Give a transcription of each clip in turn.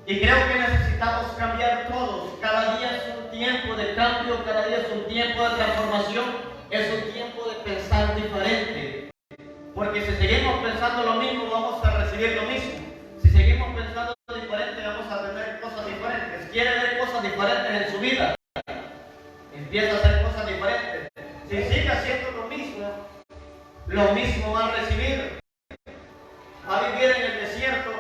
Y creo que necesitamos cambiar todos. Cada día es un tiempo de cambio, cada día es un tiempo de transformación, es un tiempo de pensar diferente. Porque si seguimos pensando lo mismo, vamos a recibir lo mismo. Si seguimos pensando diferente, vamos a tener cosas diferentes. ¿Quiere ver cosas diferentes en su vida? Empieza a hacer cosas diferentes. Si sigue haciendo lo mismo va a recibir. Va a vivir en el desierto,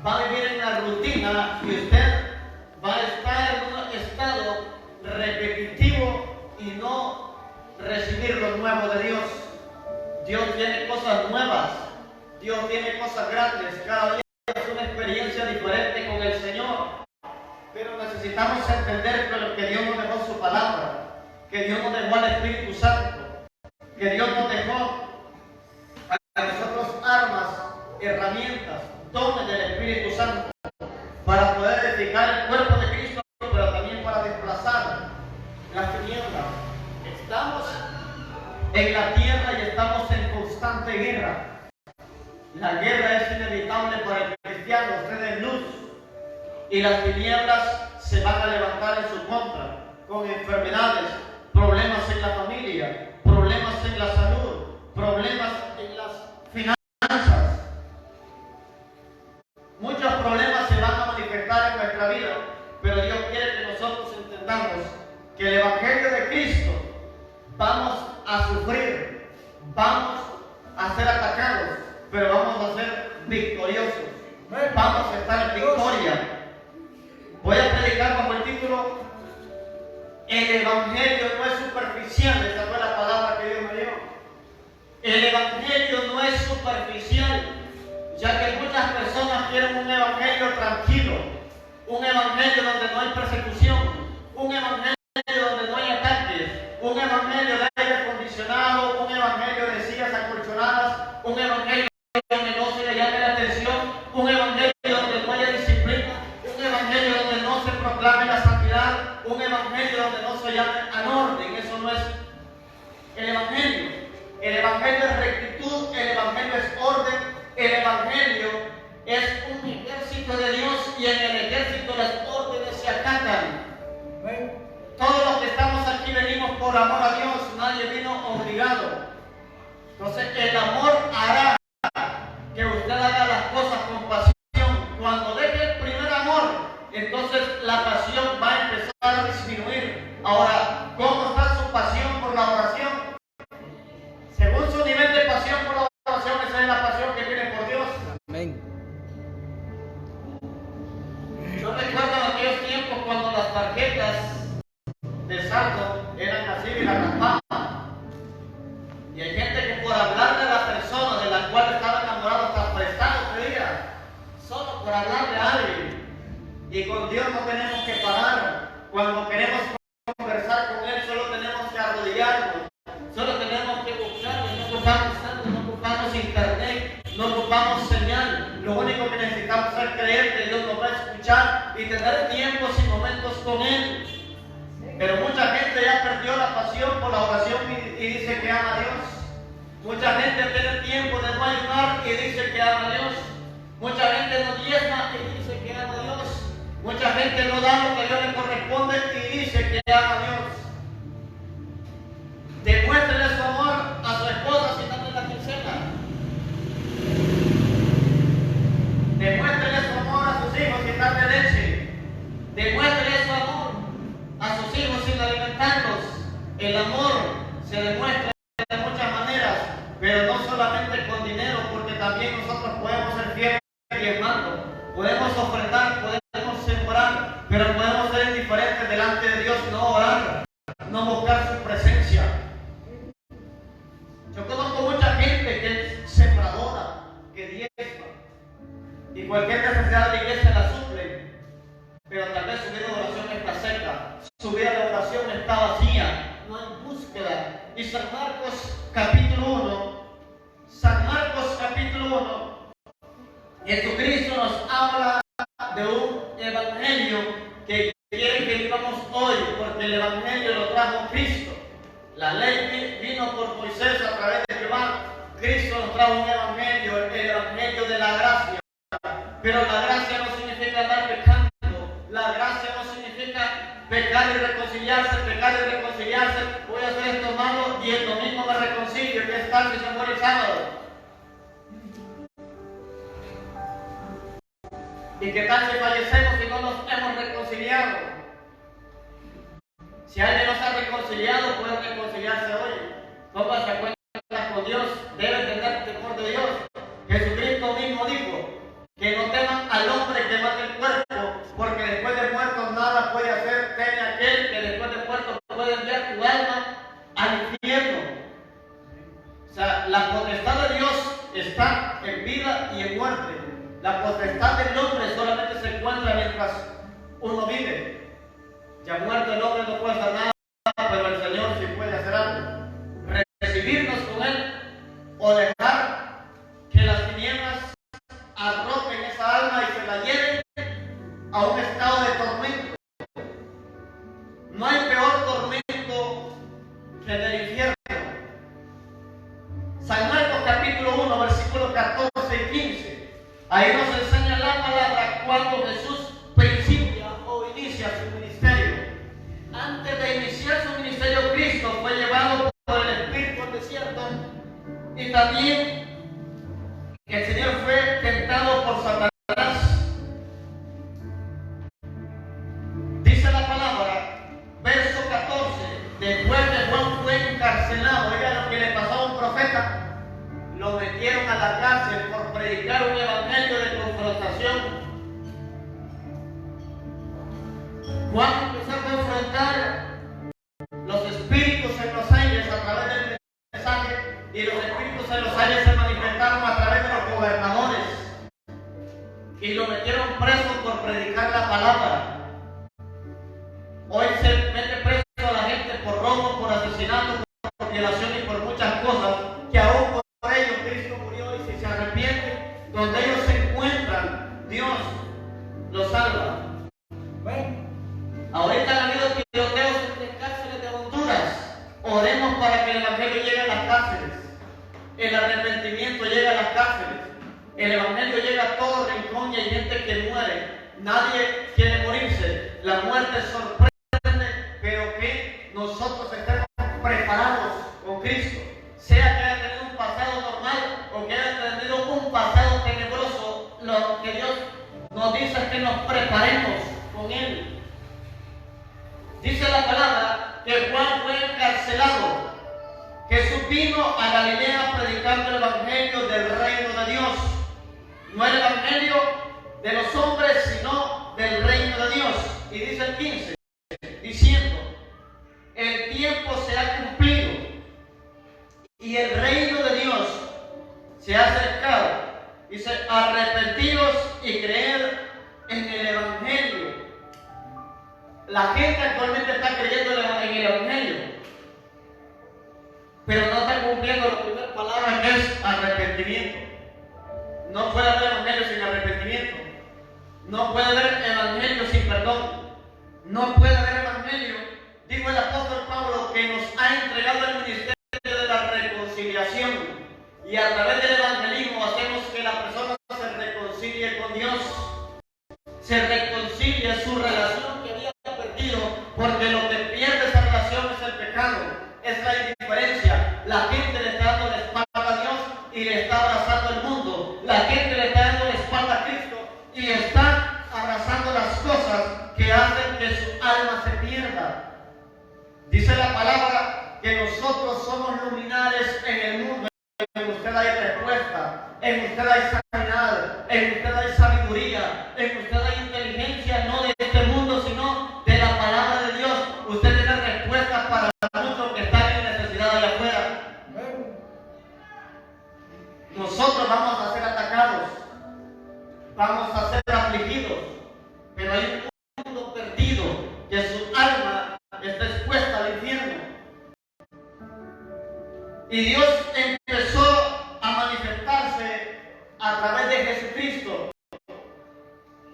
va a vivir en la rutina y usted va a estar en un estado repetitivo y no recibir lo nuevo de Dios. Dios tiene cosas nuevas, Dios tiene cosas grandes, cada día es una experiencia diferente con el Señor. Pero necesitamos entender que Dios nos dejó su palabra, que Dios nos dejó al Espíritu Santo, que Dios nos dejó a nosotros armas, herramientas, dones del Espíritu Santo para poder edificar el cuerpo de Cristo, pero también para desplazar las tinieblas. Estamos en la tierra y estamos en constante guerra. La guerra es inevitable para el cristiano. Usted es luz y las tinieblas se van a levantar en su contra con enfermedades, problemas en la familia, problemas en la salud, problemas en las finanzas. Muchos problemas se van a manifestar en nuestra vida, pero Dios quiere que nosotros entendamos que el Evangelio de Cristo vamos a sufrir, vamos a ser atacados, pero vamos a ser victoriosos. Vamos a estar en victoria. Voy a predicar bajo el título: el Evangelio no es superficial. Esa fue la palabra que Dios me dio. El Evangelio no es superficial, ya que muchas personas quieren un Evangelio tranquilo, un Evangelio donde no hay persecución, un Evangelio donde no hay ataques, un Evangelio de aire acondicionado, un Evangelio de sillas acolchonadas, un Evangelio donde no se le llame la atención, un Evangelio donde no haya disciplina, un Evangelio donde no se proclame la santidad, un Evangelio donde no se llame al orden. Eso no es el Evangelio. El Evangelio es rectitud, el Evangelio es orden, el Evangelio es un ejército de Dios y en el ejército las órdenes se acatan. Todos los que estamos aquí venimos por amor a Dios, nadie vino obligado. Entonces el amor hará que usted haga las cosas con pasión. Cuando deje el primer amor, entonces la pasión va a empezar a disminuir. Ahora, ¿cómo está su pasión por la oración? Según su nivel de pasión por la oración, esa es la pasión que tiene por Dios. Amén. Yo recuerdo en aquellos tiempos cuando las tarjetas de saldo eran así y las raspaban. Y hay gente que por hablar de la persona de la cual estaba enamorado hasta prestado pedía, solo por hablar de alguien. Y con Dios no tenemos que parar. Cuando queremos conversar con Él, solo tenemos que arrodillarnos, solo tenemos que buscarlo. No ocupamos tanto, no ocupamos internet, no ocupamos señal. Lo único que necesitamos es creer que Dios nos va a escuchar y tener tiempos y momentos con Él. Pero mucha gente ya perdió la pasión por la oración y dice que ama a Dios. Mucha gente tiene tiempo de no ayunar y dice que ama a Dios. Mucha gente no diezma y dice que ama a Dios. Mucha gente no da lo que a Dios le corresponde y dice que ama a Dios. Demuéstrele su amor a su esposa sin darle la quincena. Demuéstrele su amor a sus hijos sin darle leche. Demuéstrele su amor a sus hijos sin alimentarlos. El amor se demuestra de muchas maneras, pero no solamente con dinero, porque también nosotros podemos ser fieles diezmando, podemos ofrendar, podemos sembrar, pero podemos ser indiferentes delante de Dios, no orar, no buscar su presencia. Yo conozco mucha gente que es sembradora, que diezma, y cualquier necesidad de la iglesia la suple, pero tal vez su vida de oración está seca, su vida de oración está vacía, no hay búsqueda. Y San Marcos capítulo 1, Jesucristo nos habla de un evangelio que quiere que vivamos hoy, porque el evangelio lo trajo Cristo. La ley vino por Moisés a través de Jehová. Cristo nos trajo un evangelio, el evangelio de la gracia. Pero la gracia no significa andar pecando. pecar y reconciliarse, pecar y reconciliarse. Voy a hacer esto malo y el domingo me reconcilio. ¿Qué tal si se muere el sábado? ¿Y qué tal si fallecemos y no nos hemos reconciliado? Si alguien no se ha reconciliado, puede reconciliarse hoy. Póngase a cuenta con Dios, debe tener temor de Dios. Jesucristo mismo dijo que no teman al hombre que mata el cuerpo, porque después de muerto nada puede hacer. Teme a aquel que después de muerto puede enviar tu alma al infierno. O sea, la potestad de Dios está en vida y en muerte. La potestad del hombre solamente se encuentra mientras uno vive. Ya muerto el hombre no puede hacer nada, pero el Señor sí puede hacer algo. Recibirnos con Él o dejar que las tinieblas arropen esa alma y se la lleven a un estado de tormento. No hay peor tormento que el del infierno. San Marcos capítulo 1, versículos 14 y 15. Ahí nos enseña la palabra cuando Jesús principia o inicia su ministerio. Antes de iniciar su ministerio, Cristo fue llevado por el Espíritu al desierto, y también el Señor fue tentado por Satanás. Dice la palabra, verso 14, después de Juan fue encarcelado. Oiga lo que le pasó a un profeta. Lo metieron a la cárcel por predicar un evangelio de confrontación. Juan empezó a confrontar los espíritus en los aires a través del mensaje, y los espíritus en los aires se manifestaron a través de los gobernadores y lo metieron preso por predicar la palabra. Hoy se mete preso a la gente por robo, por asesinato, por violación y por muchas cosas que aún por ellos Cristo murió, y si se arrepienten, donde ellos se encuentran, Dios los salva. Ahorita han habido tiroteos en cárceles de Honduras. Oremos para que el evangelio llegue a las cárceles. El arrepentimiento llega a las cárceles. El evangelio llega a todo rincón y hay gente que muere. Nadie quiere morirse. La muerte sorprende, pero que nosotros estemos preparados con Cristo. Sea que haya tenido un pasado normal o que haya tenido un pasado tenebroso, lo que Dios nos dice es que nos preparemos con Él. Dice la palabra que Juan fue encarcelado. Jesús vino a Galilea predicando el evangelio del reino de Dios. No el evangelio de los hombres, sino del reino de Dios. Y dice el 15, diciendo, el tiempo se ha cumplido y el reino de Dios se ha acercado. Dice, arrepentidos y creed en el evangelio. La gente actualmente está creyendo en el evangelio, pero no está cumpliendo la primera palabra, que es arrepentimiento. No puede haber evangelio sin arrepentimiento. No puede haber evangelio sin perdón. No puede haber evangelio. Dijo el apóstol Pablo que nos ha entregado el ministerio de la reconciliación, y a través del evangelismo hacemos que la persona se reconcilie con Dios, se reconcilie su relación que había perdido, porque lo que pierde esa relación es el pecado, es la indiferencia. La gente le está dando la espalda a Dios y le está abrazando el mundo. La gente le está dando la espalda a Cristo y está abrazando las cosas que hacen que su alma se pierda. Dice la palabra que nosotros somos luminares en el mundo. En usted hay respuesta, en usted hay sanidad, en usted hay sabiduría, en usted hay inteligencia, no de este mundo, sino de la palabra de Dios. Usted tiene respuestas para muchos que están en necesidad allá afuera. Nosotros vamos a ser atacados, vamos a ser afligidos, pero hay un mundo perdido que su alma está expuesta al infierno. Y Dios empezó a manifestarse a través de Jesucristo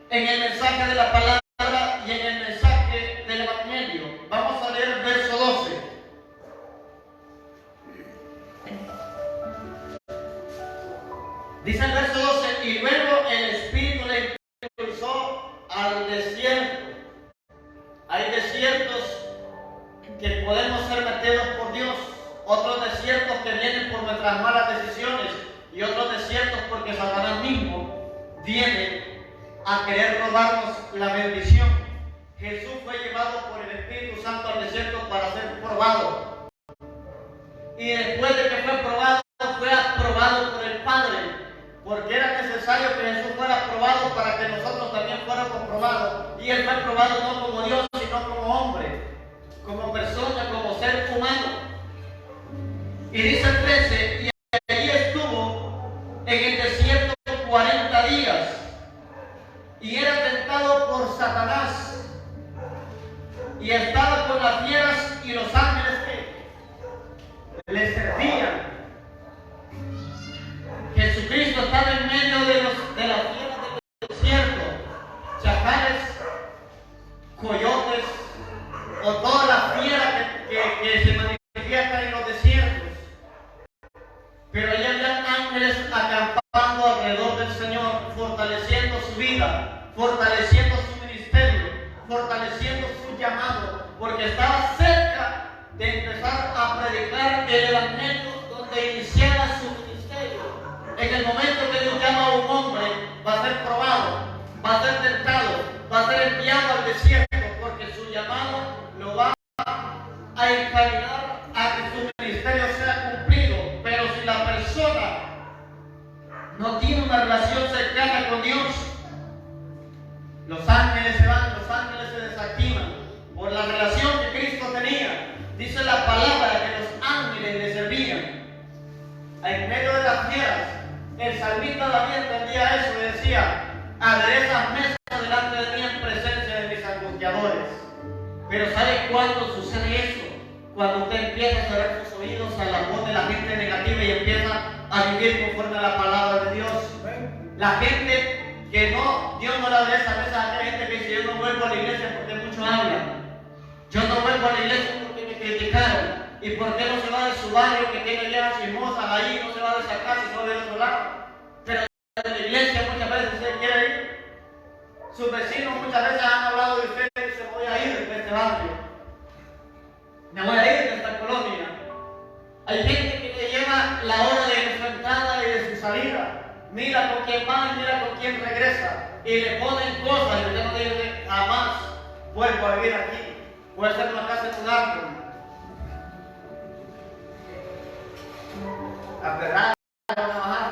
en el mensaje de la palabra y en el mensaje del evangelio. Vamos a leer el verso 12. Dice el verso 12, y luego el Espíritu le impulsó al desierto. Hay desierto Satanás mismo viene a querer robarnos la bendición. Jesús fue llevado por el Espíritu Santo al desierto para ser probado. Y después de que fue probado, fue aprobado por el Padre, porque era necesario que Jesús fuera aprobado para que nosotros también fuéramos probados. Y Él fue probado no como Dios, sino como hombre, como persona, como ser humano. Y dice el 13, y allí estuvo en el desierto 40 días, y era tentado por Satanás, y estaba con las fieras, y los ángeles que le servían. Jesucristo estaba en medio de las fieras del desierto, chacales, coyotes, o todas las fieras que se manifiestan en los desiertos. Pero allá había ángeles acampando alrededor del Señor, fortaleciendo su vida, fortaleciendo su ministerio, fortaleciendo su llamado, porque estaba cerca de empezar a predicar el Evangelio, donde iniciara su ministerio. En el momento que Dios llama a un hombre, va a ser probado, va a ser tentado, va a ser enviado al desierto, porque su llamado lo va a encaminar a que su ministerio sea cumplido. Pero si la persona no tiene una relación cercana con Dios, los ángeles se van, los ángeles se desactivan por la relación que Cristo tenía. Dice la palabra que los ángeles le servían en medio de las fieras. El salmista David entendía eso y decía: aderezas mesa delante de mí en presencia de mis angustiadores. Pero ¿sabe cuándo sucede eso? Cuando usted empieza a cerrar sus oídos a la voz de la gente negativa y empieza a vivir conforme a la palabra de Dios. La gente que no, Dios no le adereza mesa. Hay gente que dice: yo no vuelvo a la iglesia porque muchos hablan. Yo no vuelvo a la iglesia porque me criticaron. ¿Y por qué no se va de su barrio que tiene viejas chismosas ahí? No se va de esa casa y se va del otro lado. Pero en la iglesia muchas veces usted quiere ir. Sus vecinos muchas veces han hablado de usted y dice: voy a ir de este barrio, me voy a ir de esta colonia. Hay gente que le lleva la hora de su entrada y de su salida. Mira con quién va y mira con quién regresa. Y le ponen cosas y usted no dice: jamás vuelvo a vivir aquí. Voy a hacer una casa en un árbol. La verdad no va a bajar.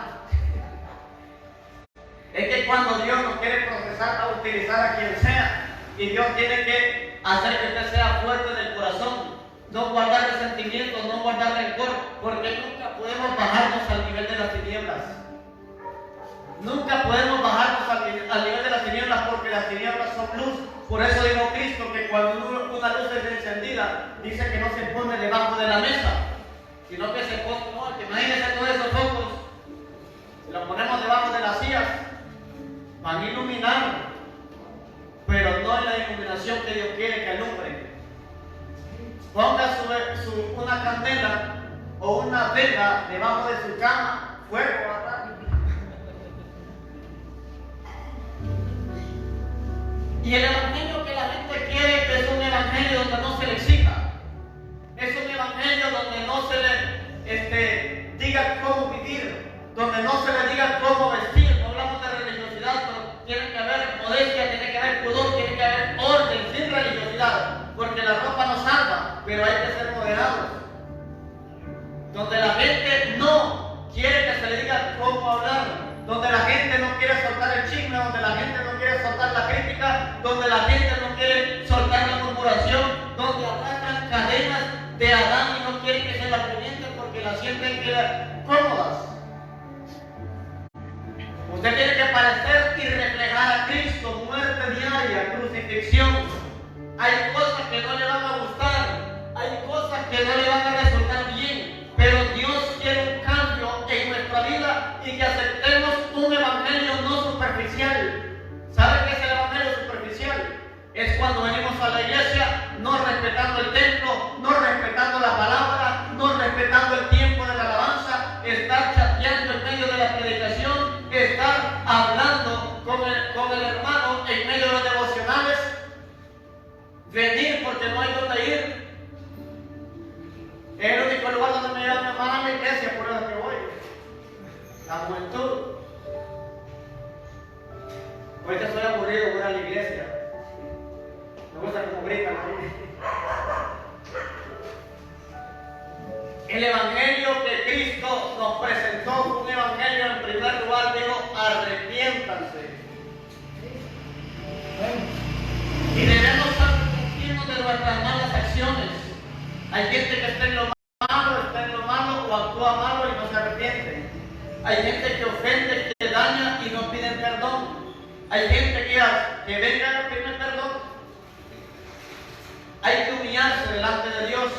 Es que cuando Dios nos quiere procesar, a utilizar a quien sea, y Dios tiene que hacer que usted sea fuerte del corazón, no guardar resentimientos, no guardar rencor, porque nunca podemos bajarnos al nivel de las tinieblas. Nunca podemos bajarnos al nivel de las tinieblas, porque las tinieblas son luz. Por eso dijo Cristo que cuando una luz es encendida, dice que no se pone debajo de la mesa, sino que se pone, no, que imagínense todos esos focos, si los ponemos debajo de las sillas, van a iluminar, pero no en la iluminación que Dios quiere que alumbre. Ponga una candela o una vela debajo de su cama, fuego, ¿verdad? Y el evangelio que la gente quiere es un evangelio donde no se le exija. Es un evangelio donde no se le diga cómo vivir, donde no se le diga cómo vestir. No hablamos de religiosidad, pero tiene que haber modestia, tiene que haber pudor, tiene que haber orden, sin religiosidad, porque la ropa no salva, pero hay que ser moderados. Donde la gente no quiere que se le diga cómo hablar, donde la gente no quiere soltar el chisme, donde la gente no quiere soltar la crítica, donde la gente no quiere soltar la murmuración, donde arrastran cadenas de Adán y no quieren que se las revienten porque las sienten cómodas. Usted tiene que parecer y reflejar a Cristo, muerte diaria, crucifixión. Hay cosas que no le van a gustar, hay cosas que no le van a resultar bien, pero Dios quiere un cambio en nuestra vida y que aceptemos un evangelio no superficial. ¿Sabe qué es el evangelio superficial? Es cuando venimos a la iglesia no respetando el templo, no respetando la palabra, no respetando el tiempo de la alabanza, estar chateando en medio de la predicación, estar hablando con el hermano en medio de los devocionales, venir porque no hay donde ir. Es el único lugar donde me lleva mi hermana a la iglesia, por eso que voy. La juventud. Ahorita estoy aburrido, voy a la iglesia. Me gusta como gritan ahí. El evangelio que Cristo nos presentó fue un evangelio, en primer lugar, digo, arrepiéntanse. Y debemos arrepentirnos de nuestras malas acciones. Hay gente que está en lo malo o actúa malo y no se arrepiente. Hay gente que ofende, que daña y no piden perdón. Hay gente que venga a pedir perdón. Hay que humillarse delante de Dios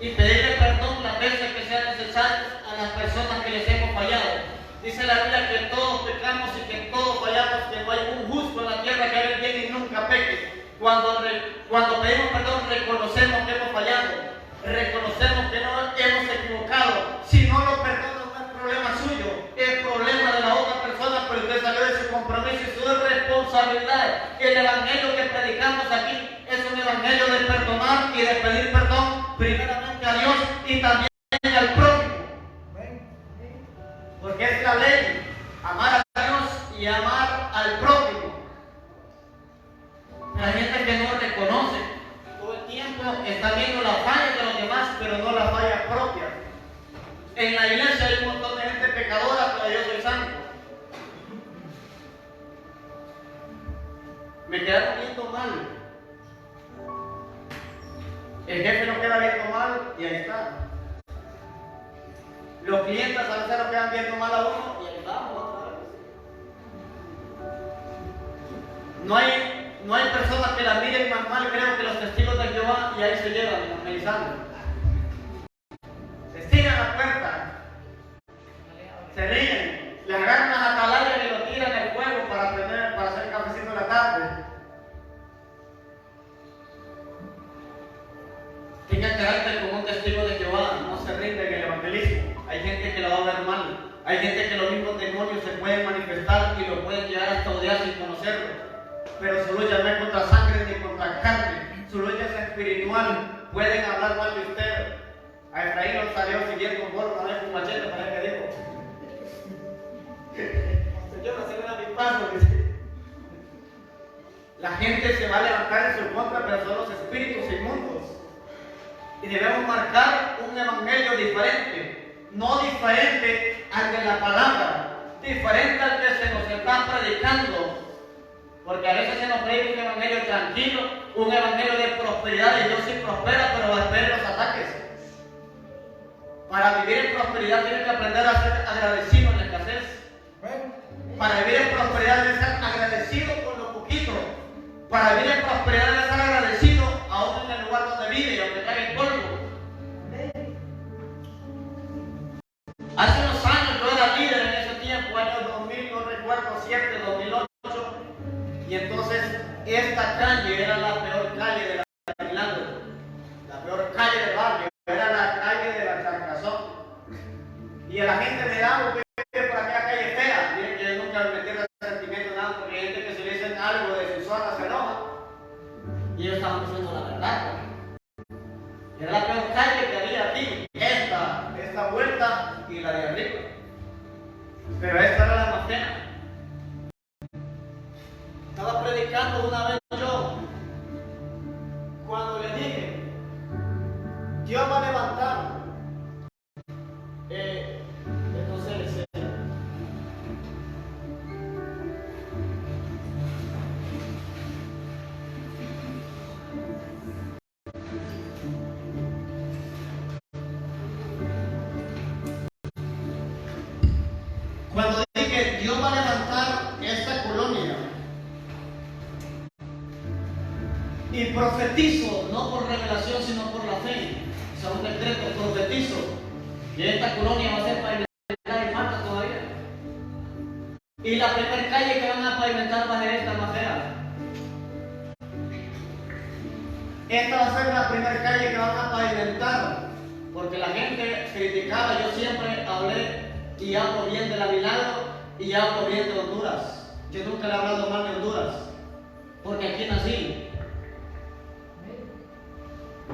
y pedirle perdón las veces que sea necesario a las personas que les hemos fallado. Dice la Biblia que todos pecamos y que todos fallamos, que no hay un justo en la tierra que haga el bien y nunca peque. Cuando pedimos perdón, reconocemos que hemos fallado, reconocemos que no hemos equivocado. Si no lo perdona, no es problema suyo, es problema de la otra persona, pero usted salió de su compromiso y su responsabilidad. El evangelio que predicamos aquí es un evangelio de perdonar y de pedir perdón, primeramente a Dios y también al prójimo. Porque es la ley, amar a Dios y amar al prójimo. Hay gente que no reconoce, todo el tiempo está viendo las fallas de los demás, pero no las fallas propias. En la iglesia hay un montón de gente pecadora, pero yo soy santo. Me quedaron viendo mal. El jefe no queda viendo mal y ahí está. Los clientes a veces lo quedan viendo mal a uno y ahí vamos otra vez. No hay personas que la miren más mal, creo que los testigos de Jehová, y ahí se llevan evangelizando. Se siguen a la puerta, se ríen, le agarran las atalayas y lo tiran al fuego para hacer cafecito en la tarde. Tenga carácter como un testigo de Jehová, no se rinde en el evangelismo. Hay gente que lo va a ver mal, hay gente que los mismos demonios se pueden manifestar y lo pueden llegar hasta odiar sin conocerlo. Pero su lucha no es contra sangre ni contra carne, su lucha es espiritual. Pueden hablar mal de usted. A Efraín lo salió siguiendo un gorro, una vez con machete, para que dijo: Señor, acelera mi paso, dice. La gente se va a levantar en su contra, pero son los espíritus inmundos. Y debemos marcar un evangelio diferente, no diferente al de la palabra, diferente al que se nos está predicando. Porque a veces se nos predica un evangelio tranquilo, un evangelio de prosperidad, y Dios sí prospera, pero va a ver los ataques. Para vivir en prosperidad tienes que aprender a ser agradecido en la escasez. Para vivir en prosperidad debes ser agradecido con lo poquito. Para vivir en prosperidad debes ser agradecido aún en el lugar donde vive y aunque traiga el polvo. Hace unos años yo era líder en ese tiempo, año 2000, no recuerdo, 7, 2008. Y entonces esta calle era la peor calle de la Milagro, la peor calle del barrio, era la calle de la Charcazón. Y a la gente me daba por aquella calle fea. Miren que yo nunca me metí en sentimiento nada, porque hay gente que se le dicen algo de su zona se enoja. Y ellos estaban diciendo la verdad. Era la peor calle que había aquí, esta vuelta y la de arriba. Pero esta era la más fea. Estaba predicando una vez yo, cuando le dije: Dios va a levantar. Entonces, cuando dije Dios va a levantar esta colonia, y profetizo, no por revelación, sino por la fe, o sea, un decreto, profetizo que esta colonia va a ser pavimentada y falta todavía. Y la primera calle que van a pavimentar va a ser esta más fea. Esta va a ser la primera calle que van a pavimentar, porque la gente criticaba. Yo siempre hablé y hablo bien de la Milagro y hablo bien de Honduras. Yo nunca le he hablado mal de Honduras, porque aquí nací.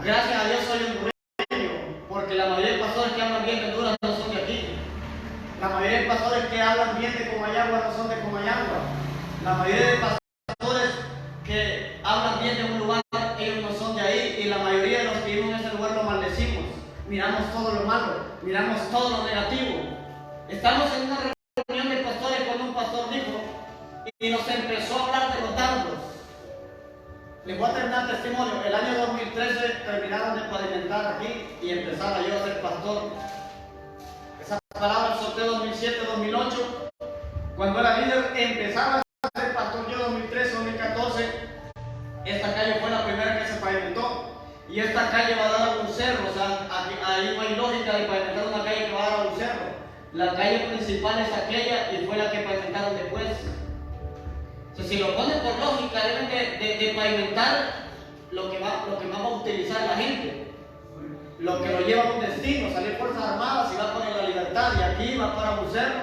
Gracias a Dios soy hondureño, porque la mayoría de pastores que hablan bien de Honduras no son de aquí. La mayoría de pastores que hablan bien de Comayagua, no son de Comayagua. La mayoría de pastores que hablan bien de un lugar, ellos no son de ahí, y la mayoría de los que vivimos en ese lugar lo maldecimos. Miramos todo lo malo, miramos todo lo negativo. Estamos en una reunión de pastores cuando un pastor dijo y nos empezó a hablar de los dardos. Les voy a terminar testimonio. El año 2013 terminaron de pavimentar aquí y empezaba yo a ser pastor. Esa palabra solté 2007-2008. Cuando era líder empezaba a ser pastor yo 2013-2014. Esta calle fue la primera que se pavimentó. Y esta calle va a dar a un cerro. O sea, ahí no hay lógica de pavimentar una calle que va a dar a un cerro. La calle principal es aquella y fue la que pavimentaron después. Si lo ponen por lógica, deben de pavimentar lo que más va a utilizar la gente, lo que lo lleva a un destino. Salir Fuerzas Armadas y va para la Libertad, y aquí va para un cerro,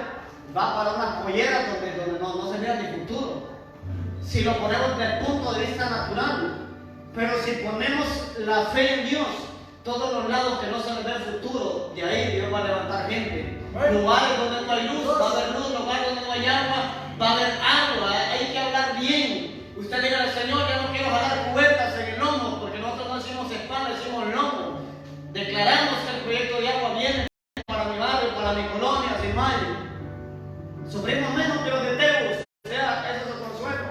va para unas polleras donde no se mira ni futuro. Si lo ponemos desde el punto de vista natural, pero si ponemos la fe en Dios, todos los lados que no se les ve futuro, de ahí Dios va a levantar gente. Lugares donde no hay luz, va a haber luz. Lugares donde no hay agua, va a haber agua. Hay que hablar bien. Usted diga al Señor, ya no quiero jalar cubetas en el lomo, porque nosotros no decimos espalda, decimos lomo. Declaramos que el proyecto de agua viene para mi barrio, para mi colonia, sin mayo. Sufrimos menos que los de Teus, o sea, eso es el consuelo.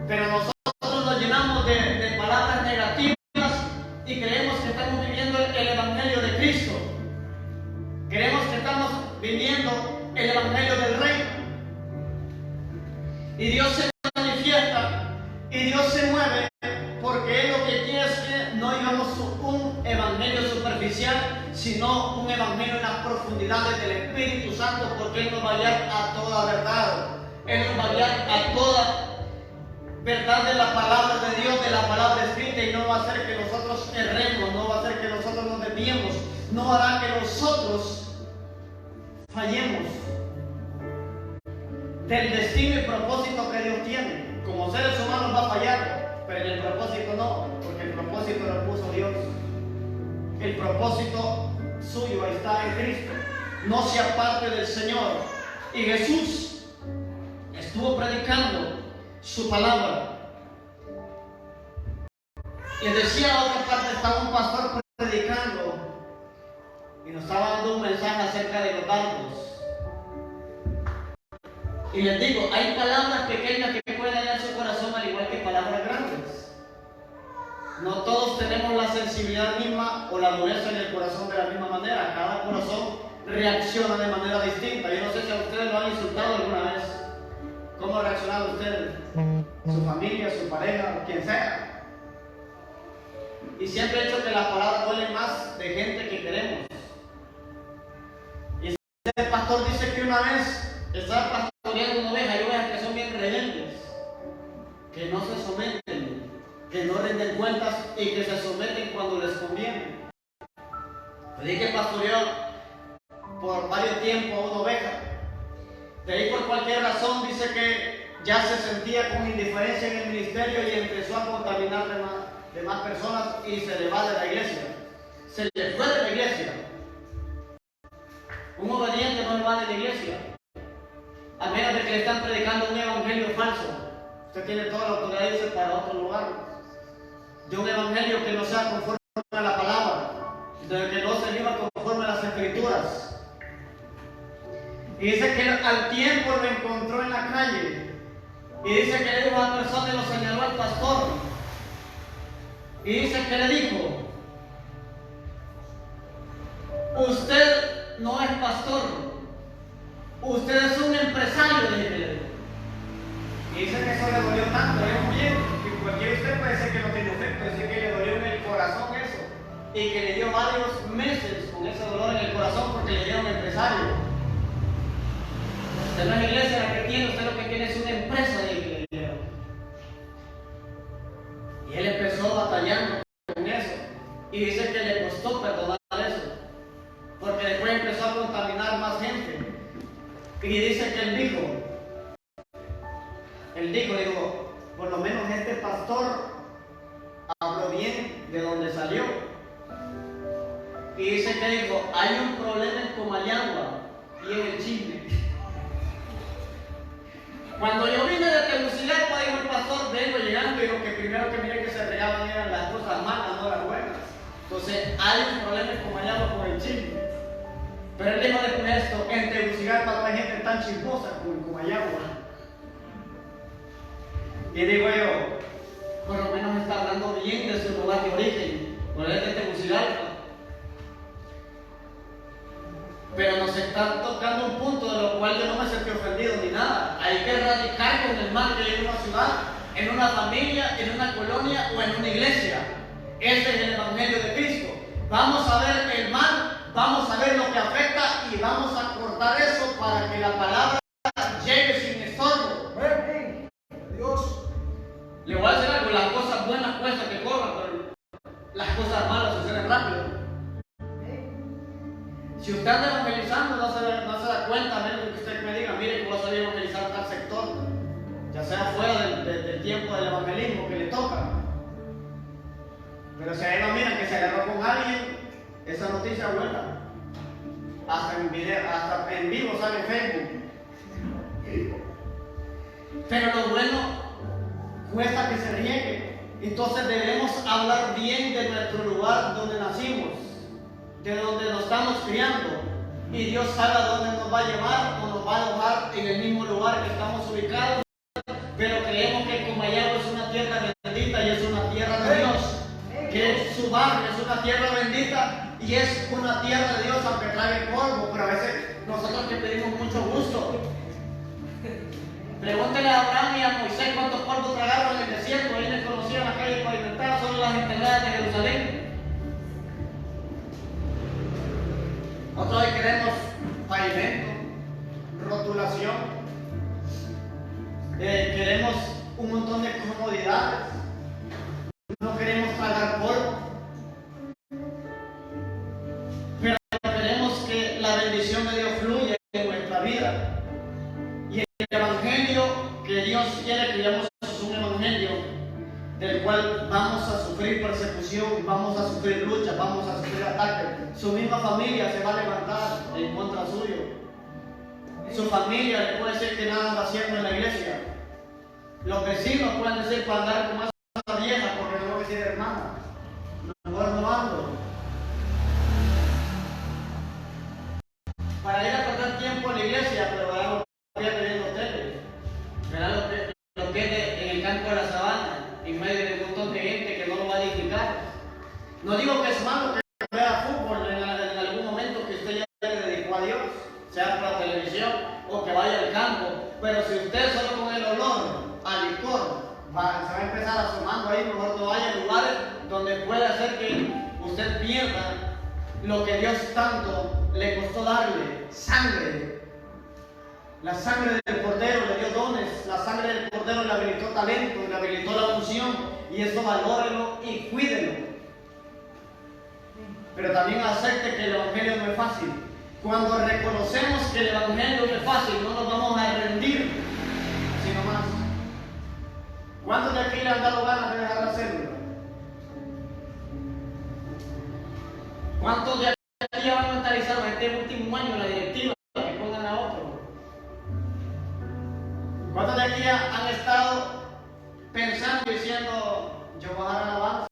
Pero nosotros nos llenamos de palabras negativas y creemos que estamos viviendo el Evangelio de Cristo. Creemos que estamos viviendo el Evangelio del Reino. Y Dios se manifiesta y Dios se mueve porque Él lo que quiere es que no digamos un evangelio superficial, sino un evangelio en las profundidades del Espíritu Santo, porque Él nos va a guiar a toda verdad. Él nos va a guiar a toda verdad de la palabra de Dios, de la palabra escrita, y no va a hacer que nosotros erremos, no va a hacer que nosotros nos desviemos, no hará que nosotros fallemos del destino y propósito que Dios tiene. Como seres humanos va a fallar, pero en el propósito no, porque el propósito lo puso Dios. El propósito suyo está en Cristo. No se aparte del Señor. Y Jesús estuvo predicando su palabra. Y decía a otra parte, estaba un pastor predicando y nos estaba dando un mensaje acerca de los dardos. Y les digo, hay palabras pequeñas que pueden dañar su corazón al igual que palabras grandes. No todos tenemos la sensibilidad misma o la dureza en el corazón de la misma manera. Cada corazón reacciona de manera distinta. Yo no sé si a ustedes lo han insultado alguna vez. ¿Cómo ha reaccionado ustedes? Su familia, su pareja, quien sea. Y siempre he dicho que las palabras duelen más de gente que queremos. Y el pastor dice que una vez estaba pastoreando una oveja, y ovejas que son bien rebeldes, que no se someten, que no rinden cuentas y que se someten cuando les conviene. Pedí que pastoreó por varios tiempos a una oveja. De ahí, por cualquier razón, dice que ya se sentía con indiferencia en el ministerio y empezó a contaminar de más personas y se le va de la iglesia. Se le fue de la iglesia. Un obediente no le va de la iglesia, a menos de que le están predicando un evangelio falso. Usted tiene toda la autoridad de irse para otro lugar. De un evangelio que no sea conforme a la palabra, de que no se viva conforme a las escrituras. Y dice que al tiempo lo encontró en la calle. Y dice que le dijo a la persona y lo señaló al pastor. Y dice que le dijo: usted no es pastor, usted es un empresario, le dijo. Y dice que eso le dolió tanto, le dijo bien, que cualquiera de ustedes puede decir que no tiene efecto, decir que le dolió en el corazón eso. Y que le dio varios meses con ese dolor en el corazón porque le dieron empresario. Usted no es la iglesia la que tiene, usted lo que tiene es una empresa de iglesia. Y él empezó batallando con eso. Y dice que le costó perdonar eso, porque después empezó a contaminar más gente. Y dice que él dijo, por lo menos este pastor habló bien de donde salió. y dice que dijo, hay un problema en Comayagua y en el chisme. Cuando yo vine de Tegucigalpa, dijo el pastor, vengo llegando y lo que primero que miré que se regaban eran las cosas malas, no las buenas. Entonces hay un problema en Comayagua con el chisme. Pero él dijo después de esto, en Tegucigalpa no hay gente tan chismosa como en Comayagua. Y digo yo, por lo menos está hablando bien de su lugar de origen, por el de Tegucigalpa. Pero nos está tocando un punto de lo cual yo no me sentí ofendido ni nada. Hay que erradicar con el mal que hay en una ciudad, en una familia, en una colonia o en una iglesia. Ese es el Evangelio de Cristo. Vamos a ver el mal, vamos a ver lo que afecta y vamos a cortar eso para que la palabra llegue sin estorbo. Dios. Le voy a decir algo, las cosas buenas cuesta que corran, pero las cosas malas suceden rápido. Si usted anda evangelizando, no se da cuenta, a menos que usted me diga, mire que voy a salir a evangelizar tal sector, ya sea fuera del tiempo del evangelismo que le toca. Pero si ahí no miran que se agarró con alguien, esa noticia vuela. Hasta en video, hasta en vivo sale en Facebook. Pero lo bueno cuesta que se riegue. Entonces debemos hablar bien de nuestro lugar donde nacimos, de donde nos estamos criando, y Dios sabe a dónde nos va a llevar o nos va a dejar en el mismo lugar que estamos ubicados, pero creemos que Comayagua es una tierra bendita y es una tierra de Dios, que su barrio es una tierra bendita y es una tierra de Dios aunque trae polvo, pero a veces nosotros que pedimos mucho gusto. Pregúntele a Abraham y a Moisés cuántos polvos tragaron en el desierto, ahí les conocían la calle pavimentada, solo las entradas de Jerusalén. Nosotros hoy queremos pavimento, rotulación, queremos un montón de comodidades, no queremos tragar polvo, pero queremos que la bendición de Dios fluya en nuestra vida. Y el evangelio que Dios quiere que llevemos es un evangelio del cual vamos a sufrir persecución, vamos a sufrir lucha, vamos a sufrir ataques. Su misma familia se va a levantar en contra suyo. Su familia le puede decir que nada anda haciendo en la iglesia. Los vecinos pueden decir para andar como esa vieja, porque no voy a decir hermana, mejor no ando. Para ir a perder tiempo en la iglesia, pero verán lo que hay en hoteles, verán lo que es en el campo de la sabana, en medio de un montón de gente que no lo va a edificar. No digo que es malo que vea fútbol en algún momento que usted ya le dedicó a Dios, sea por la televisión o que vaya al campo, pero si usted solo con el olor al licor se va a empezar asomando ahí, mejor no vaya a lugares donde puede hacer que usted pierda lo que Dios tanto le costó darle, sangre. La sangre del Cordero le dio dones, la sangre del Cordero le habilitó talento, le habilitó la unción, y eso valórelo y cuídelo. Pero también acepte que el Evangelio no es fácil. Cuando reconocemos que el Evangelio no es fácil, no nos vamos a rendir, sino más. ¿Cuántos de aquí le han dado ganas de dejar la célula? ¿Cuántos de aquí ya van mentalizados en este último año la directiva que pongan a otro? ¿Cuántos de aquí han estado pensando y diciendo, yo voy a dar alabanza?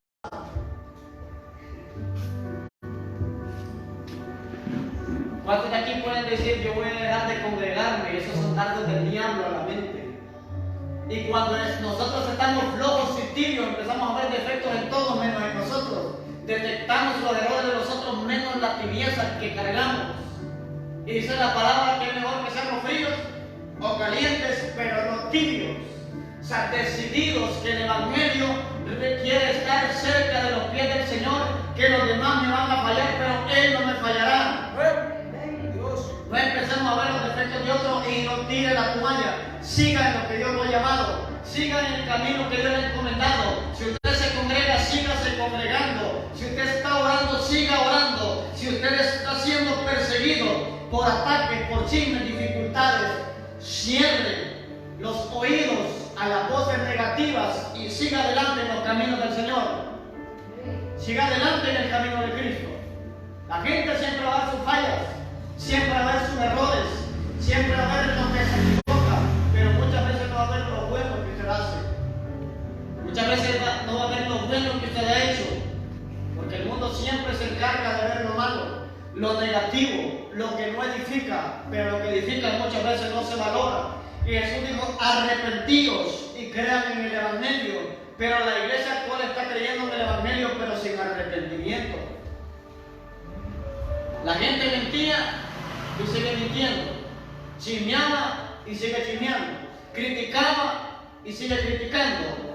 ¿Cuántos de aquí pueden decir, yo voy a dejar de congregarme? Esos son dardos del diablo a la mente. Y cuando nosotros estamos flojos y tibios, empezamos a ver defectos en todos menos en nosotros. Detectamos los errores de los otros menos la tibieza que cargamos. Y dice la palabra que es mejor que seamos fríos o calientes, pero no tibios. O sea, decididos que el Evangelio quiere estar cerca de los pies del Señor, que los demás me van a fallar, pero Él no me fallará. No empecemos a ver los defectos de otros y no tire la toalla. Siga en lo que Dios lo ha llamado. Siga en el camino que Dios le ha encomendado. Si usted se congrega, sígase congregando. Si usted está orando, siga orando. Si usted está siendo perseguido por ataques, por chismes, dificultades, cierre los oídos a las voces negativas y siga adelante en los caminos del Señor. Siga adelante en el camino de Cristo. La gente siempre va a ver sus fallas, siempre va a ver sus errores, siempre va a ver lo que se equivoca, pero muchas veces no va a ver lo bueno que usted hace. Muchas veces no va a ver lo bueno que usted ha hecho, porque el mundo siempre se encarga de ver lo malo, lo negativo, lo que no edifica, pero lo que edifica muchas veces no se valora. Y Jesús dijo, arrepentidos y crean en el Evangelio, pero la iglesia actual está creyendo en el Evangelio, pero sin arrepentimiento. La gente mentía y sigue mintiendo, chismeaba y sigue chismeando, criticaba y sigue criticando.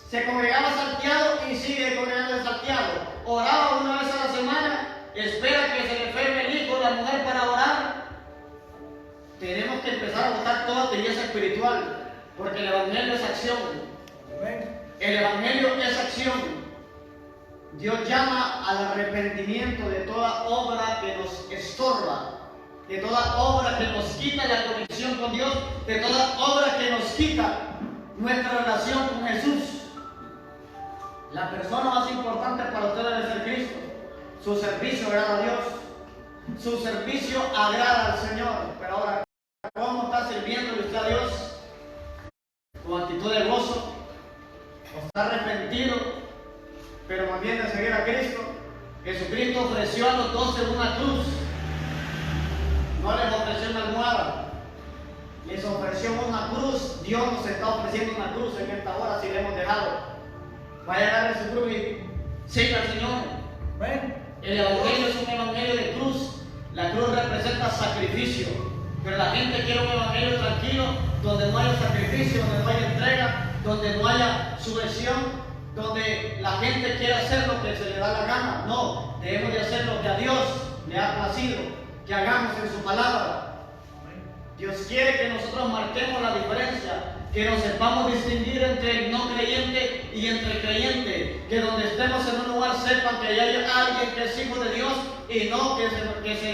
Se congregaba salteado y sigue congregando salteado. Oraba una vez a la semana, espera que se le enferme el hijo o la mujer para orar. Tenemos que empezar a botar toda belleza espiritual, porque el Evangelio es acción. El Evangelio es acción. Dios llama al arrepentimiento de toda obra que nos estorba, de toda obra que nos quita la conexión con Dios, de toda obra que nos quita nuestra relación con Jesús. La persona más importante para usted debe ser Cristo. Su servicio agrada a Dios. Su servicio agrada al Señor. Pero ahora, ¿cómo está sirviéndole usted a Dios? Con actitud de gozo. ¿O está arrepentido? Pero más bien de seguir a Cristo. Jesucristo ofreció a los 12 una cruz. No les ofreció una almohada. Les ofreció una cruz. Dios nos está ofreciendo una cruz en esta hora si le hemos dejado. Vaya a darle su cruz y siga al Señor. El Evangelio es un Evangelio de cruz. La cruz representa sacrificio. Pero la gente quiere un Evangelio tranquilo, donde no haya sacrificio, donde no haya entrega, donde no haya sujeción, donde la gente quiere hacer lo que se le da la gana. No, debemos de hacer lo que a Dios le ha placido, que hagamos en su palabra. Dios quiere que nosotros marquemos la diferencia, que nos sepamos distinguir entre el no creyente y entre el creyente, que donde estemos en un lugar sepan que hay alguien que es hijo de Dios y no que se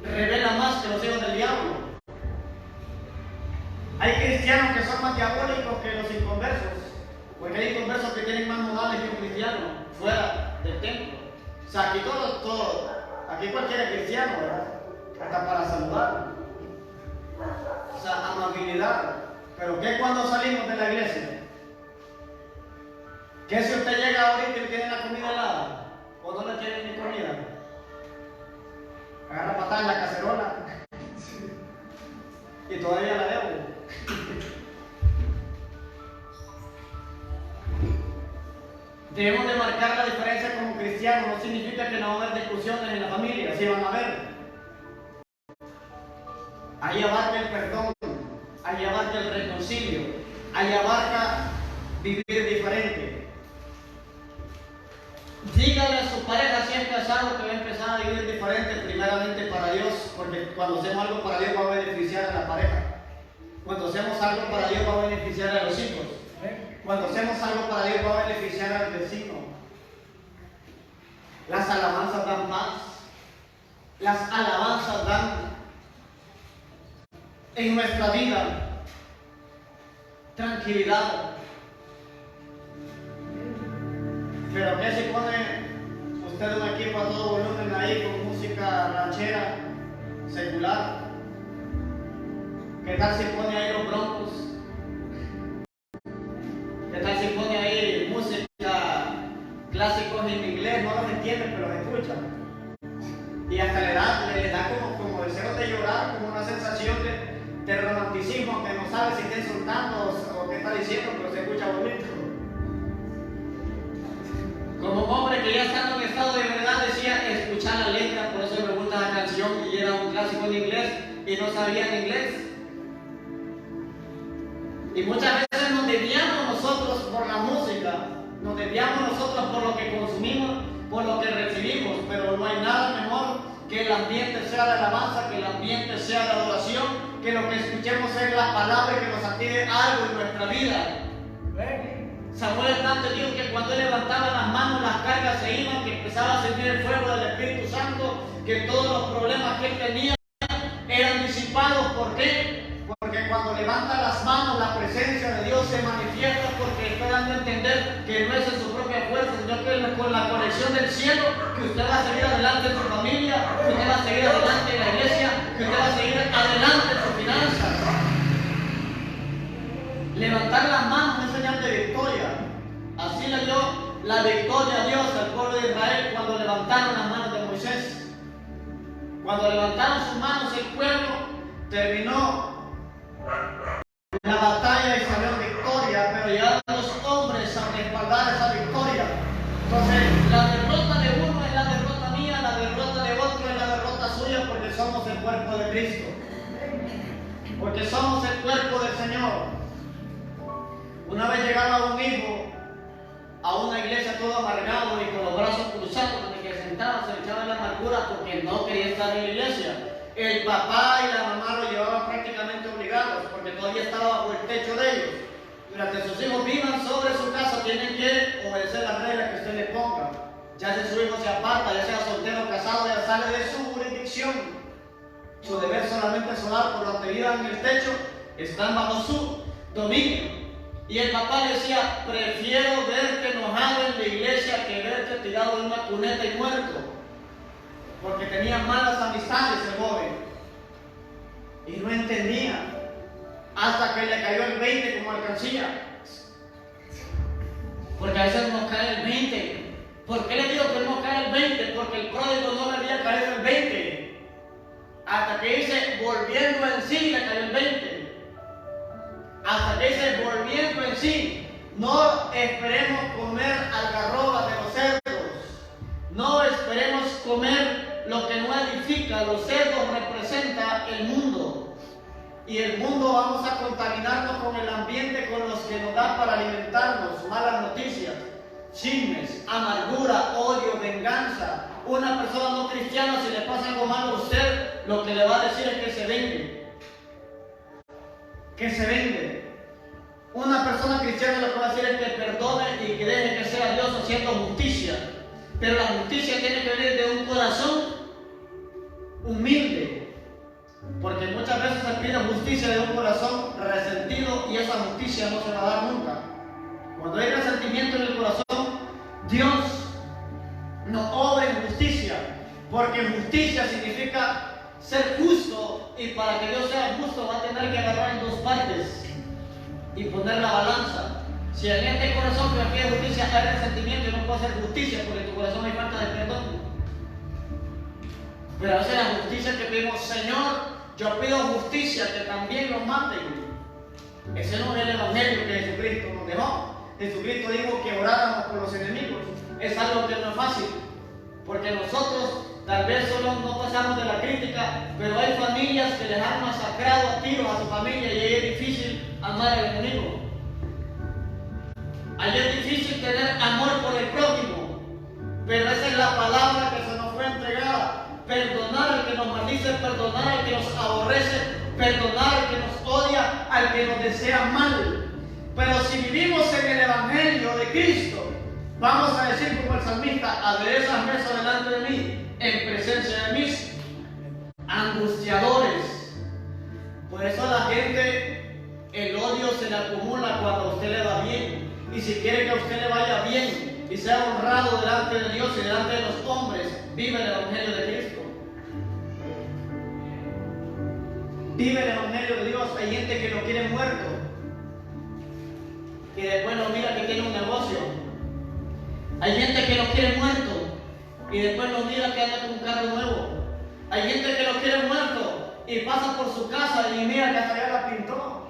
revela más que los hijos del diablo. Hay cristianos que son más diabólicos que los inconversos, porque hay inconversos que tienen más modales que un cristiano fuera del templo. O sea, aquí aquí cualquiera es cristiano, ¿verdad? Hasta para saludar. O sea, amabilidad. Pero ¿qué cuando salimos de la iglesia? ¿Qué si usted llega ahorita y tiene la comida helada? ¿O no le tiene ni comida? Agarra patada en la cacerola y todavía la debo. Debemos de marcar la diferencia como cristianos. No significa que no va a haber discusiones en la familia, sí van a haber. Ahí abarca el perdón, ahí abarca el reconcilio, ahí abarca vivir diferente. Dígale a su pareja si es casado que va a empezar a vivir diferente, primeramente para Dios, porque cuando hacemos algo para Dios va a beneficiar a la pareja. Cuando hacemos algo para Dios va a beneficiar a los hijos. Cuando hacemos algo para Dios va a beneficiar al vecino. Las alabanzas dan paz. Las alabanzas dan en nuestra vida tranquilidad. Pero ¿qué si pone usted un equipo a todo volumen ahí con música ranchera, secular? ¿Qué tal si pone ahí los Broncos? ¿Qué tal si pone ahí música clásicos en inglés? No los entienden, pero los escuchan. Y hasta le da como deseo de llorar, como una sensación de romanticismo, que no sabe si está insultando o qué está diciendo, pero se escucha bonito. Como un hombre que ya estando en estado de verdad decía escuchar la letra, por eso me gusta la canción y era un clásico en inglés y no sabía en inglés. Y muchas veces nos desviamos nosotros por la música, nos desviamos nosotros por lo que consumimos, por lo que recibimos, pero no hay nada mejor que el ambiente sea de alabanza, que el ambiente sea de adoración, que lo que escuchemos es la palabra que nos active algo en nuestra vida. Samuel tanto Dios que cuando él levantaba las manos las cargas se iban, que empezaba a sentir el fuego del Espíritu Santo, que todos los problemas que él tenía eran disipados. ¿Por qué? Porque cuando levanta las manos la presencia de Dios se manifiesta, porque está dando a entender que no es en su propia fuerza, sino que con la conexión del cielo, que usted va a seguir adelante en su familia, que usted va a seguir adelante en la iglesia, que usted va a seguir adelante en sus finanzas. Levantar las manos es señal de victoria. Así le dio la victoria a Dios al pueblo de Israel cuando levantaron las manos de Moisés. Cuando levantaron sus manos, el pueblo terminó la batalla y salió en victoria, pero llegaron los hombres a respaldar esa victoria. Entonces, la derrota de uno es la derrota mía, la derrota de otro es la derrota suya, porque somos el cuerpo de Cristo. Porque somos el cuerpo del Señor. Una vez llegaba un hijo a una iglesia todo amargado y con los brazos cruzados, donde que sentaba se echaba en la amargura porque no quería estar en la iglesia. El papá y la mamá lo llevaban prácticamente obligados porque todavía estaba bajo el techo de ellos. Durante sus hijos vivan sobre su casa, tienen que obedecer las reglas que usted le ponga. Ya si su hijo se aparta, ya sea soltero o casado, ya sale de su jurisdicción. Su deber solamente es orar por los que vivan en el techo, están bajo su dominio. Y el papá le decía, prefiero verte enojado en la iglesia que verte tirado en una cuneta y muerto. Porque tenía malas amistades el joven. Y no entendía. Hasta que le cayó el 20 como alcancía. Porque a veces nos cae el 20. ¿Por qué le digo que no cae el 20? Porque el pródigo no le había caído el 20. Hasta que dice, volviendo en sí, le cayó el 20. Hasta que dice, volviendo en sí. No esperemos comer algarrobas de los cerdos. No esperemos comer lo que no edifica. Los cerdos representan el mundo. Y el mundo vamos a contaminarnos con el ambiente con los que nos da para alimentarnos. Malas noticias, chismes, amargura, odio, venganza. Una persona no cristiana, si le pasa algo malo a usted, lo que le va a decir es que se vengue. Que se vengue. Una persona cristiana lo que va a decir es que perdone y que deje que sea Dios haciendo justicia. Pero la justicia tiene que venir de un corazón humilde. Porque muchas veces se pide justicia de un corazón resentido y esa justicia no se va a dar nunca. Cuando hay resentimiento en el corazón, Dios no obra en justicia. Porque justicia significa ser justo, y para que Dios sea justo va a tener que agarrar en dos partes y poner la balanza. Si en este corazón que pide justicia hay resentimiento, y no puede hacer justicia porque en tu corazón hay falta de perdón. Pero a veces la justicia que pedimos, Señor, yo pido justicia, que también los maten. Ese no es el evangelio que Jesucristo nos dejó. Jesucristo dijo que oráramos por los enemigos. Es algo que no es fácil, porque nosotros tal vez solo no pasamos de la crítica, pero hay familias que les han masacrado a tiros a su familia y ahí es difícil amar al enemigo. Ahí es difícil tener amor por el prójimo, pero esa es la palabra que se nos fue entregada. Perdonar al que nos maldice, perdonar al que nos aborrece, perdonar al que nos odia, al que nos desea mal. Pero si vivimos en el evangelio de Cristo, vamos a decir como el salmista, aderezas mesa delante de mí, en presencia de mis angustiadores. Por eso a la gente el odio se le acumula cuando a usted le va bien. Y si quiere que a usted le vaya bien y sea honrado delante de Dios y delante de los hombres, vive el evangelio de Cristo. Vive el evangelio de Dios. Hay gente que lo quiere muerto y después lo mira que tiene un negocio. Hay gente que lo quiere muerto y después lo mira que anda con un carro nuevo. Hay gente que lo quiere muerto y pasa por su casa y mira que hasta allá la pintó.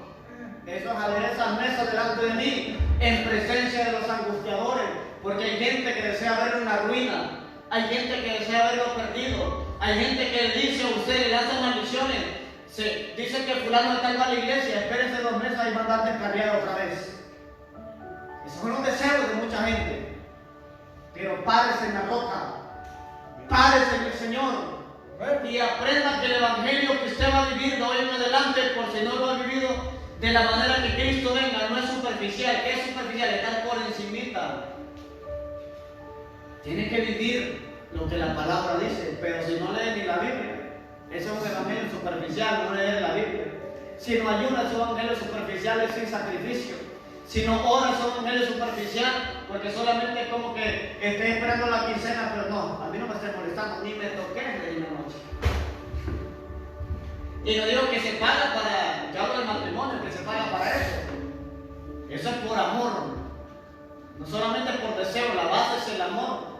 Eso es aderezas mesa delante de mí, en presencia de los angustiadores. Porque hay gente que desea ver una ruina. Hay gente que desea verlo perdido. Hay gente que le dice a usted, le lanza maldiciones. Se dice que fulano está en la iglesia, espérense 2 meses y mandar descarriado otra vez. Esos son los deseos de mucha gente. Pero párese en la roca, párese en el Señor y aprenda que el evangelio que usted va a vivir de hoy en adelante, por si no lo ha vivido de la manera que Cristo venga, no es superficial. ¿Qué es superficial? Estar por encimita. Tiene que vivir lo que la palabra dice, pero si no lee ni la Biblia, eso es un evangelio superficial, no leer la Biblia. Si no ayuda, esos evangelios superficiales sin sacrificio. sino ora sobre un medio superficial, porque solamente es como que esté esperando la quincena, pero no, a mí no me esté molestando, ni me toqué en la noche. Y no digo que se paga para, yo hablo del matrimonio, que se paga para eso. Eso es por amor, no solamente por deseo, la base es el amor.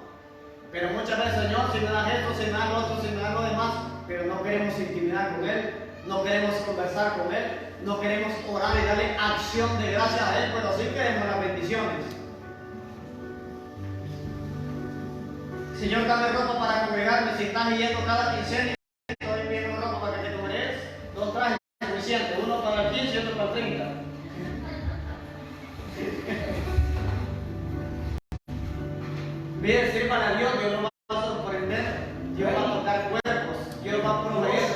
Pero muchas veces, Señor, si me das esto, si me das lo otro, si me das lo demás, pero no queremos intimidar con Él, no queremos conversar con Él, no queremos orar y darle acción de gracias a Él, pero sí queremos las bendiciones. Señor, dame ropa para congregarme. Si estás yendo cada quincena y estoy viendo ropa para que te congregues, 2 trajes suficientes, uno para el 15 y otro para el 30. Mire, sirvan a Dios, Dios nos va a sorprender, Dios va a tocar cuerpos, Dios va a proveer,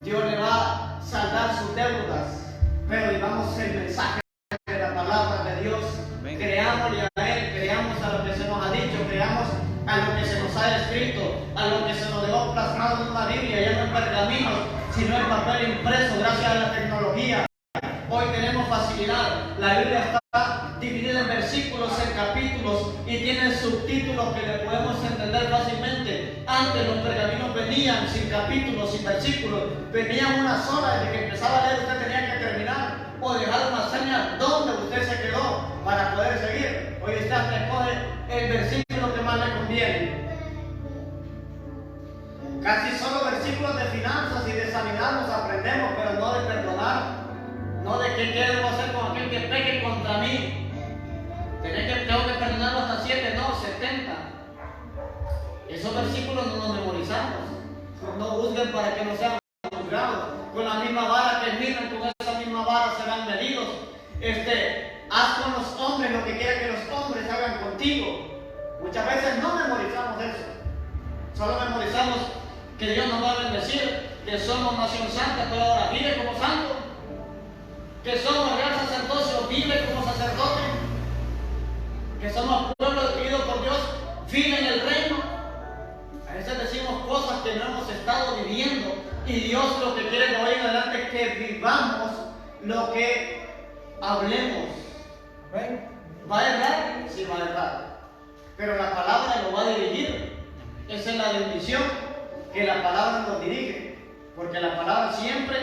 Dios le va a saldar sus deudas. Pero digamos el mensaje de la palabra de Dios, creámosle a Él, creamos a lo que se nos ha dicho, creamos a lo que se nos ha escrito, a lo que se nos dejó plasmado en una Biblia, ya no en pergaminos, sino en papel impreso, gracias a la tecnología. Hoy tenemos facilidad, la Biblia está dividida en versículos, en capítulos y tiene subtítulos que le podemos entender fácilmente. Antes los pergaminos venían sin capítulos, sin versículos, venían una sola, desde que empezaba a leer usted tenía que terminar o dejar una señal donde usted se quedó para poder seguir. Hoy usted escoge el versículo que más le conviene. Casi solo versículos de finanzas y de sanidad nos aprendemos, pero no de perdonar. No de qué debo hacer con aquel que peque contra mí. Tengo que perdonarlo hasta 7, no, 70. Esos versículos no los memorizamos. No juzguen para que no sean juzgados. Con la misma vara que miran, con esa misma vara serán medidos. Haz con los hombres lo que quiera que los hombres hagan contigo. Muchas veces no memorizamos eso. Solo memorizamos que Dios nos va a bendecir, que somos nación santa, pero ahora vive como santo. Que somos real sacerdocio, vive como sacerdote, que somos pueblo adquirido por Dios, vive en el reino. A veces decimos cosas que no hemos estado viviendo y Dios lo que quiere de hoy en adelante es que vivamos lo que hablemos. ¿Va a errar? Sí, va a errar, pero la palabra lo va a dirigir. Esa es la bendición, que la palabra nos dirige, porque la palabra siempre,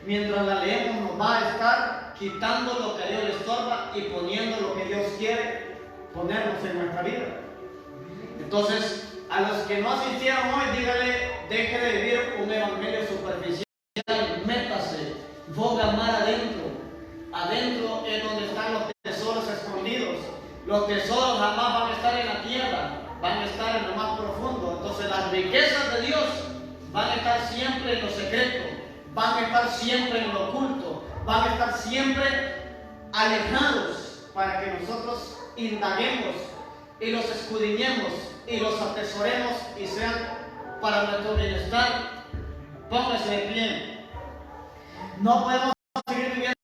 mientras la leemos, nos va a estar quitando lo que a Dios le estorba y poniendo lo que Dios quiere ponernos en nuestra vida. Entonces, a los que no asistieron hoy, dígale, deje de vivir un evangelio superficial, métase, boga mar adentro. Adentro es donde están los tesoros escondidos. Los tesoros jamás van a estar en la tierra, van a estar en lo más profundo. Entonces, las riquezas de Dios van a estar siempre en lo secreto, van a estar siempre en lo oculto, van a estar siempre alejados para que nosotros indaguemos y los escudriñemos y los atesoremos y sean para nuestro bienestar. Póngase de pie. No podemos seguir viviendo